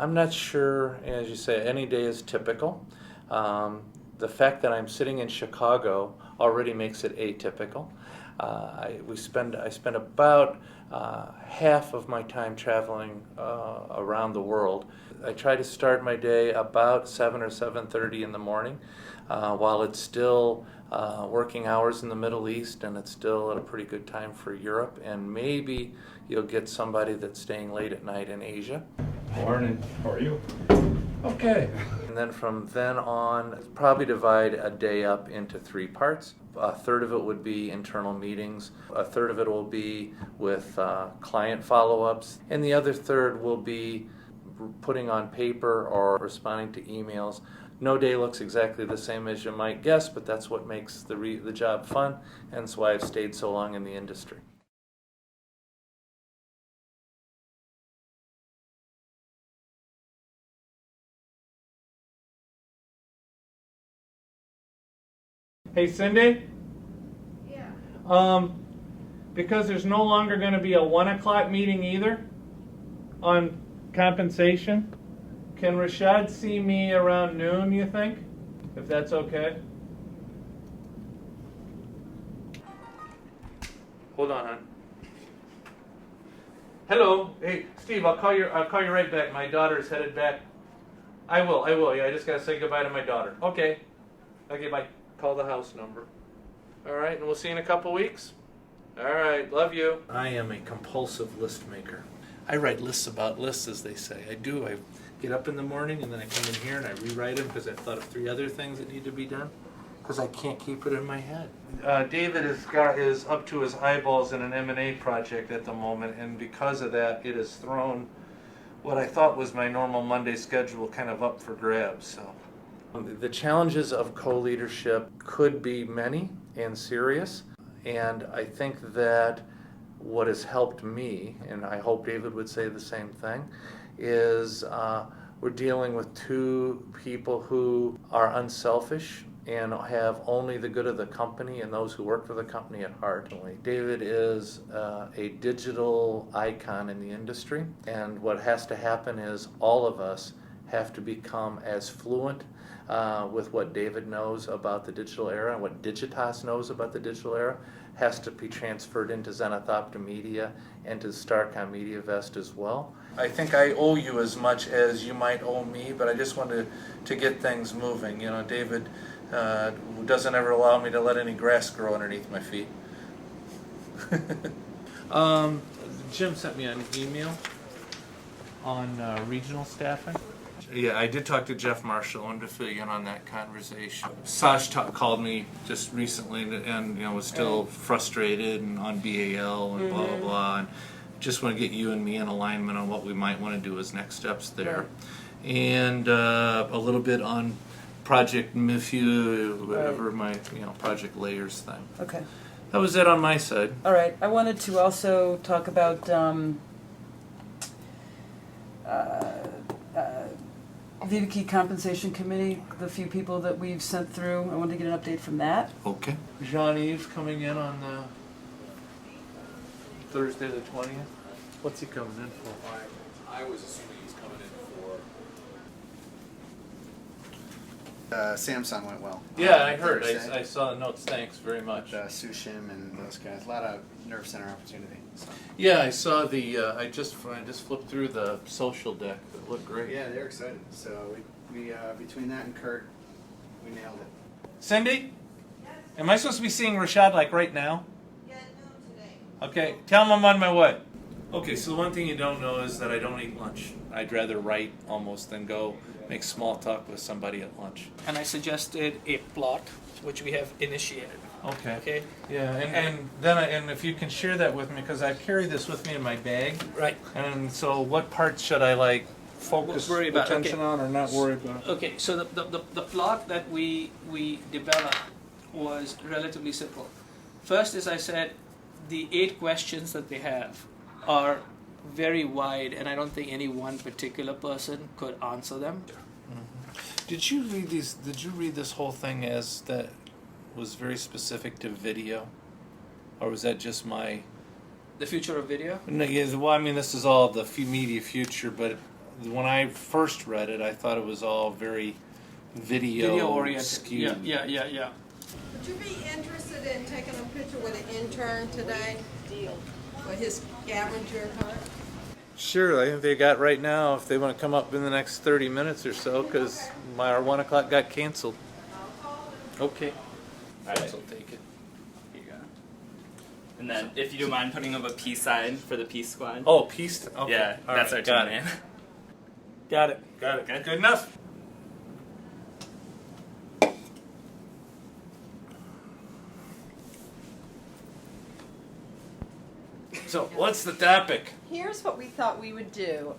I'm not sure, as you say, any day is typical. The fact that I'm sitting in Chicago already makes it atypical. I spend about half of my time traveling around the world. I try to start my day about 7 or 7:30 in the morning, while it's still working hours in the Middle East, and it's still at a pretty good time for Europe, and maybe you'll get somebody that's staying late at night in Asia. Morning. How are you? Okay. And then from then on, probably divide a day up into 3 parts. A third of it would be internal meetings. A third of it will be with client follow-ups. And the other third will be putting on paper or responding to emails. No day looks exactly the same as you might guess, but that's what makes the job fun, and that's why I've stayed so long in the industry. Hey, Cindy? Yeah. Because there's no longer going to be a 1 o'clock meeting either on compensation, can Rashad see me around noon, you think? If that's okay? Hold on, hon. Hello. Hey, Steve, I'll call you right back. My daughter's headed back. I will. Yeah, I just got to say goodbye to my daughter. Okay. Okay, bye. Call the house number. All right, and we'll see you in a couple weeks. All right, love you. I am a compulsive list maker. I write lists about lists, as they say. I do. I get up in the morning, and then I come in here and I rewrite them because I've thought of 3 other things that need to be done because I can't keep it in my head. David is up to his eyeballs in an M&A project at the moment, and because of that, it has thrown what I thought was my normal Monday schedule kind of up for grabs. So. The challenges of co-leadership could be many and serious, and I think that what has helped me, and I hope David would say the same thing, is we're dealing with 2 people who are unselfish and have only the good of the company and those who work for the company at heart. David is a digital icon in the industry, and what has to happen is all of us have to become as fluent with what David knows about the digital era and what Digitas knows about the digital era has to be transferred into Zenith Optimedia and to Starcom MediaVest as well. I think I owe you as much as you might owe me, but I just wanted to get things moving. You know, David doesn't ever allow me to let any grass grow underneath my feet. Jim sent me an email on regional staffing. Yeah, I did talk to Jeff Marshall. I wanted to fill you in on that conversation. Saj called me just recently and was still frustrated and on BAL and blah, blah, blah. And just want to get you and me in alignment on what we might want to do as next steps there. Right. And a little bit on Project MIFU, whatever my project layers thing. Okay. That was it on my side. All right. I wanted to also talk about VivaKi Compensation Committee, the few people that we've sent through. I wanted to get an update from that. Okay. Jean-Yves coming in on Thursday the 20th. What's he coming in for? I was assuming he's coming in for... Samsung went well. Yeah, I heard. I saw the notes. Thanks very much. Sushim and those guys. A lot of nerve center opportunity. So. Yeah, I saw the. I just flipped through the social deck. It looked great. Yeah, they're excited. So we between that and Kurt, we nailed it. Cindy, yes? Am I supposed to be seeing Rashad like right now? Yeah, no, today. Okay, tell him I'm on my way. Okay, so the one thing you don't know is that I don't eat lunch. I'd rather write almost than go make small talk with somebody at lunch. And I suggested a plot, which we have initiated. Okay. Okay. Yeah, and then if you can share that with me, because I carry this with me in my bag. Right. And so, what parts should I focus attention on or not worry about? Okay. So the plot that we developed was relatively simple. First, as I said, the 8 questions that they have are very wide, and I don't think any one particular person could answer them. Mm-hmm. Did you read these? Did you read this whole thing as that was very specific to video, or was that just my? The future of video? No, yeah, well, I mean, this is all the media future, but when I first read it, I thought it was all very video oriented. skewed. Yeah. Would you be interested in taking a picture with an intern today? Deal. For his scavenger hunt? Sure, I think they got right now if they want to come up in the next 30 minutes or so, because our 1 o'clock got canceled. Okay. All right. I'll take it. Here you go. And then, if you don't mind putting up a peace sign for the peace squad. Oh, peace. Okay. Yeah, All that's right, our got team it. name. Got it. Good. Good enough. So, what's the topic? Here's what we thought we would do,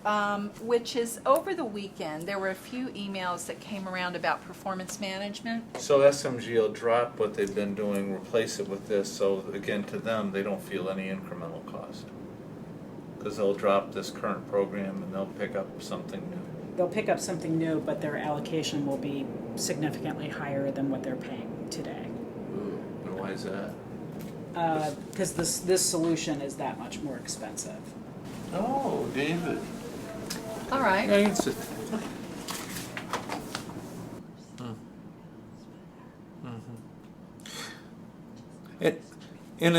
which is over the weekend, there were a few emails that came around about performance management. So SMG will drop what they've been doing, replace it with this, so again, to them, they don't feel any incremental cost. Because they'll drop this current program and they'll pick up something new. They'll pick up something new, but their allocation will be significantly higher than what they're paying today. Ooh, and why is that? Because this solution is that much more expensive. Oh, David. All right. Yeah, you can sit. And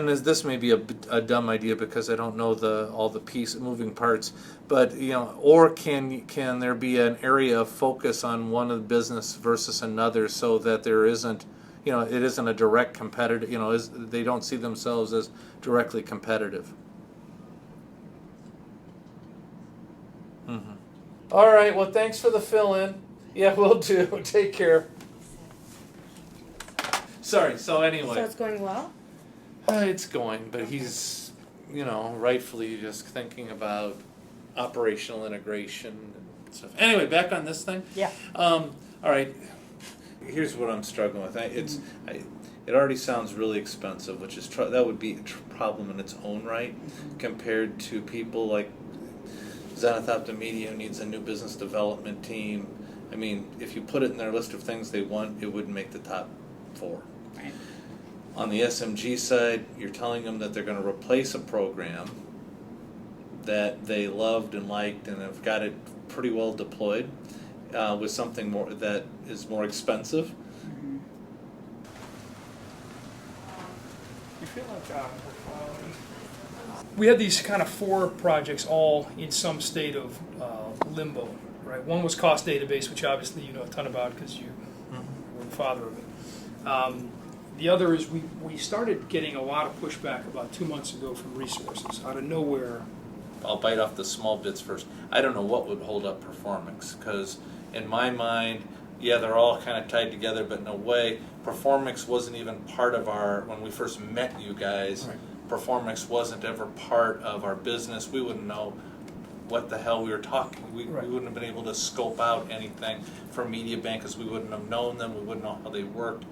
is this maybe a dumb idea because I don't know all the moving parts, but or can there be an area of focus on one of the business versus another so that there isn't, it isn't a direct competitive, they don't see themselves as directly competitive. All right, well, thanks for the fill-in. Yeah, will do. Take care. Sorry, so anyway. So it's going well? It's going, but he's, rightfully just thinking about operational integration and stuff. Anyway, back on this thing. Yeah. All right. Here's what I'm struggling with. It already sounds really expensive, which is that would be a problem in its own right, compared to people like Zenith Optomedia, who needs a new business development team. I mean, if you put it in their list of things they want, it wouldn't make the top 4. Right. On the SMG side, you're telling them that they're going to replace a program that they loved and liked and have got it pretty well deployed with something more that is more expensive. Mm-hmm. You feel like we had these kind of 4 projects all in some state of limbo, right? One was cost database, which obviously you know a ton about because you were the father of it. The other is we started getting a lot of pushback about 2 months ago from resources out of nowhere. I'll bite off the small bits first. I don't know what would hold up Performance, because in my mind, yeah, they're all kind of tied together, but in a way, Performance wasn't even part of when we first met you guys. Right. Performance wasn't ever part of our business. We wouldn't know what the hell we were talking. We wouldn't have been able to scope out anything for Media Bank because we wouldn't have known them. We wouldn't know how they worked,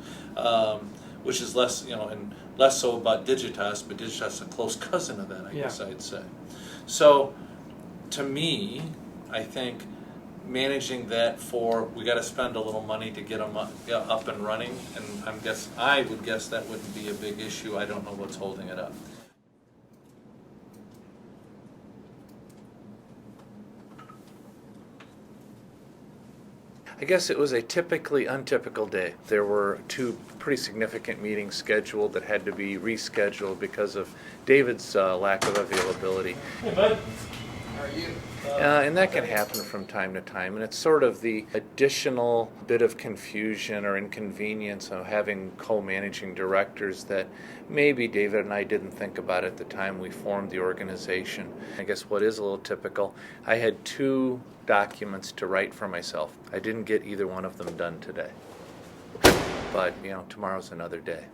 which is less, and less so about Digitas, but Digitas is a close cousin of that, I guess I'd say. So, to me, I think managing that we got to spend a little money to get them up and running, and I would guess that wouldn't be a big issue. I don't know what's holding it up. I guess it was a typically untypical day. There were 2 pretty significant meetings scheduled that had to be rescheduled because of David's lack of availability. Hey, bud. How are you? And that can happen from time to time, and it's sort of the additional bit of confusion or inconvenience of having co-managing directors that maybe David and I didn't think about at the time we formed the organization. I guess what is a little typical, I had 2 documents to write for myself. I didn't get either one of them done today. But, tomorrow's another day.